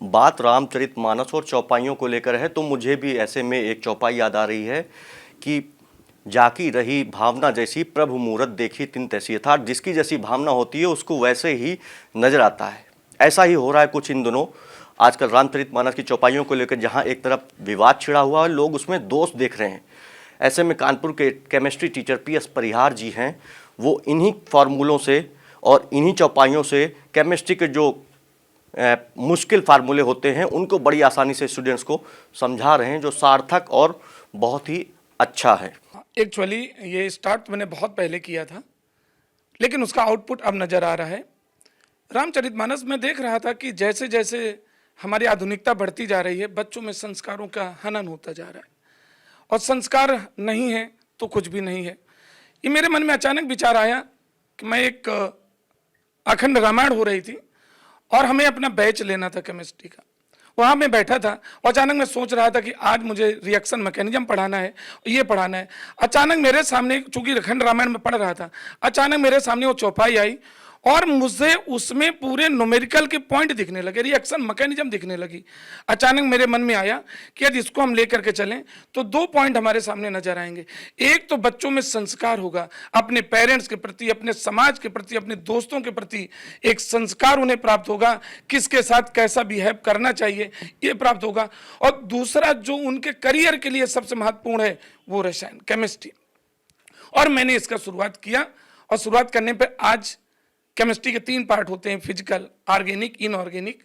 बात रामचरितमानस और चौपाइयों को लेकर है तो मुझे भी ऐसे में एक चौपाई याद आ रही है कि जाकी रही भावना जैसी प्रभु मूरत देखी तिन तैसी, अर्थात जिसकी जैसी भावना होती है उसको वैसे ही नजर आता है। ऐसा ही हो रहा है कुछ इन दिनों आजकल रामचरितमानस की चौपाइयों को लेकर, जहां एक तरफ विवाद छिड़ा हुआ है, लोग उसमें दोष देख रहे हैं। ऐसे में कानपुर के केमिस्ट्री टीचर PS परिहार जी हैं, वो इन्हीं फार्मूलों से और इन्हीं चौपाइयों से केमिस्ट्री के जो मुश्किल फार्मूले होते हैं उनको बड़ी आसानी से स्टूडेंट्स को समझा रहे हैं, जो सार्थक और बहुत ही अच्छा है। एक्चुअली ये स्टार्ट मैंने बहुत पहले किया था, लेकिन उसका आउटपुट अब नज़र आ रहा है। रामचरितमानस में देख रहा था कि जैसे जैसे हमारी आधुनिकता बढ़ती जा रही है, बच्चों में संस्कारों का हनन होता जा रहा है, और संस्कार नहीं है तो कुछ भी नहीं है। ये मेरे मन में अचानक विचार आया कि मैं एक अखंड रामायण हो रही थी और हमें अपना बैच लेना था केमिस्ट्री का। वहाँ मैं बैठा था और अचानक मैं सोच रहा था कि आज मुझे रिएक्शन मैकेनिज्म पढ़ाना है, ये पढ़ाना है। अचानक मेरे सामने, चूंकि अखंड रामायण में पढ़ रहा था, अचानक मेरे सामने वो चौपाई आई और मुझे उसमें पूरे न्यूमेरिकल के पॉइंट दिखने लगे, रिएक्शन मैकेनिज्म दिखने लगी। अचानक मेरे मन में आया कि यदि इसको हम लेकर के चलें तो 2 पॉइंट हमारे सामने नजर आएंगे। एक तो बच्चों में संस्कार होगा, अपने पेरेंट्स के प्रति, अपने समाज के प्रति, अपने दोस्तों के प्रति एक संस्कार उन्हें प्राप्त होगा, किसके साथ कैसा बिहेव करना चाहिए ये प्राप्त होगा। और दूसरा जो उनके करियर के लिए सबसे महत्वपूर्ण है वो रसायन, केमिस्ट्री। और मैंने इसका शुरुआत किया, और शुरुआत करने पर आज केमिस्ट्री के 3 पार्ट होते हैं, फिजिकल, ऑर्गेनिक, इनऑर्गेनिक।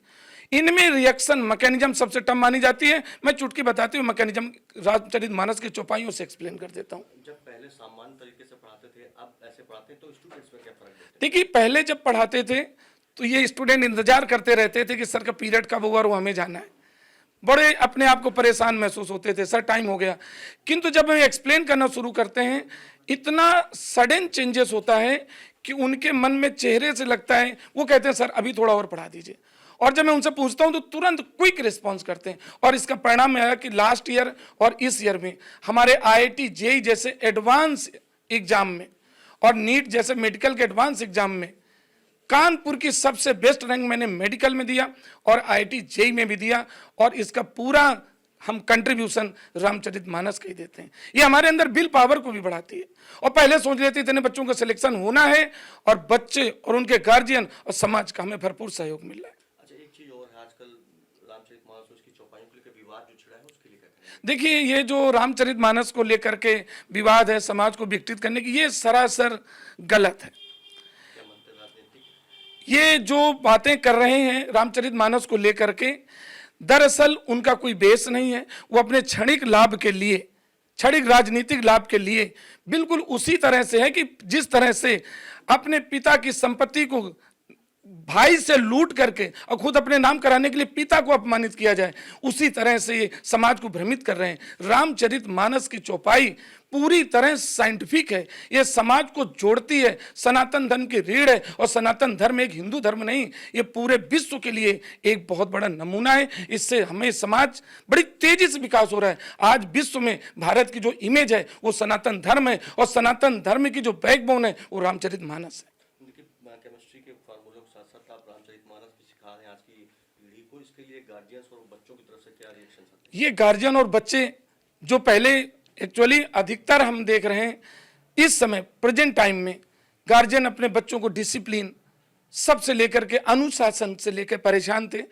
इनमें रिएक्शन मैकेनिज्म सबसे टफ मानी जाती है। मैं चुटकी बताती हूँ, मैकेनिज्म रामचरितमानस की चौपाइयों से एक्सप्लेन कर देता हूँ। जब पहले सामान्य तरीके से पढ़ाते थे, अब ऐसे पढ़ाते हैं तो स्टूडेंट्स में क्या फर्क है? देखिए, पहले जब पढ़ाते थे तो ये स्टूडेंट इंतजार करते रहते थे कि सर का पीरियड कब होगा और वो हमें जाना है। बड़े अपने आप को परेशान महसूस होते थे, सर टाइम हो गया। किंतु जब हम एक्सप्लेन करना शुरू करते हैं, इतना सडन चेंजेस होता है कि उनके मन में चेहरे से लगता है, वो कहते हैं सर अभी थोड़ा और पढ़ा दीजिए। और जब मैं उनसे पूछता हूं तो तुरंत क्विक रिस्पांस करते हैं। और इसका परिणाम आया कि लास्ट ईयर और इस ईयर में हमारे IIT JEE जैसे एडवांस एग्जाम में और नीट जैसे मेडिकल के एडवांस एग्जाम में कानपुर की सबसे बेस्ट रैंक मैंने मेडिकल में दिया और IIT JEE में भी दिया। और इसका पूरा हम कंट्रीब्यूशन रामचरितमानस का ही देते हैं। ये हमारे अंदर विल पावर को भी बढ़ाती है। और पहले सोच लेते इतने बच्चों का सिलेक्शन होना है और बच्चे और उनके गार्जियन और समाज का हमें भरपूर सहयोग मिल रहा है। अच्छा, एक चीज और है, आजकल रामचरितमानस उसकी चौपाइयों को लेकर विवाद जो छिड़ा है उसके लिए क्या कहें? देखिए, ये जो रामचरितमानस को लेकर के विवाद है, समाज को विकृत करने की, ये सरासर गलत है। क्या मानते हैं राजनीतिक? ये जो बातें कर रहे हैं रामचरितमानस को लेकर के, दरअसल उनका कोई बेस नहीं है। वो अपने क्षणिक लाभ के लिए, क्षणिक राजनीतिक लाभ के लिए बिल्कुल उसी तरह से है कि जिस तरह से अपने पिता की संपत्ति को भाई से लूट करके और खुद अपने नाम कराने के लिए पिता को अपमानित किया जाए, उसी तरह से ये समाज को भ्रमित कर रहे हैं। रामचरितमानस की चौपाई पूरी तरह साइंटिफिक है, ये समाज को जोड़ती है, सनातन धर्म की रीढ़ है। और सनातन धर्म एक हिंदू धर्म नहीं, ये पूरे विश्व के लिए एक बहुत बड़ा नमूना है। इससे हमें समाज बड़ी तेजी से विकास हो रहा है। आज विश्व में भारत की जो इमेज है वो सनातन धर्म है, और सनातन धर्म की जो बैकबोन है वो रामचरितमानस है। केमिस्ट्री के फार्मूलों के साथ साथ आप रामचरितमानस भी सिखा रहे हैं आज की पीढ़ी को, इसके लिए गार्जियंस और बच्चों की तरफ से क्या रिएक्शन आते हैं? ये गार्जियन और बच्चे जो पहले, एक्चुअली अधिकतर हम देख रहे हैं इस समय प्रेजेंट टाइम में, गार्जियन अपने बच्चों को डिसिप्लिन सबसे लेकर के, अनुशासन से लेकर परेशान थे।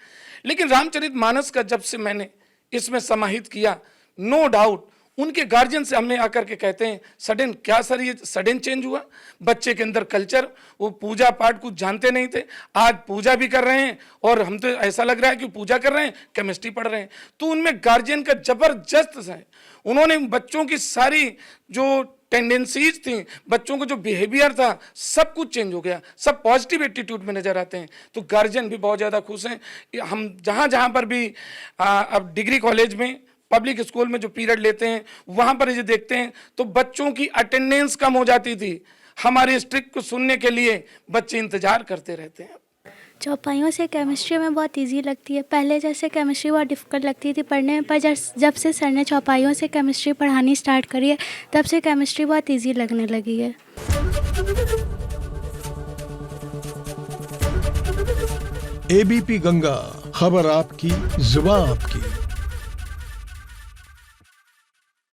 लेकिन रामचरितमानस का जब से मैंने इसमें समाहित किया, नो डाउट उनके गार्जियन से हमने आकर के कहते हैं सडन, क्या सर ये सडन चेंज हुआ? बच्चे के अंदर कल्चर, वो पूजा पाठ कुछ जानते नहीं थे, आज पूजा भी कर रहे हैं और हम तो ऐसा लग रहा है कि पूजा कर रहे हैं, केमिस्ट्री पढ़ रहे हैं। तो उनमें गार्जियन का जबरदस्त है। उन्होंने बच्चों की सारी जो टेंडेंसीज थी, बच्चों को जो बिहेवियर था, सब कुछ चेंज हो गया, सब पॉजिटिव एटीट्यूड में नजर आते हैं। तो गार्जियन भी बहुत ज़्यादा खुश हैं। हम जहाँ पर भी अब डिग्री कॉलेज में, पब्लिक स्कूल में जो पीरियड लेते हैं, वहाँ पर ये देखते हैं तो बच्चों की अटेंडेंस कम हो जाती थी। हमारे स्ट्रिक्ट को सुनने के लिए बच्चे इंतजार करते रहते हैं। चौपाइयों से केमिस्ट्री में बहुत इजी लगती है। पहले जैसे केमिस्ट्री बहुत डिफ़िकल्ट लगती थी पढ़ने में, पर जब से सर ने चौपाइयों से केमिस्ट्री पढ़ानी स्टार्ट करी है, तब से केमिस्ट्री बहुत इजी लगने लगी है। ABP गंगा। खबर आपकी, जुबान आपकी।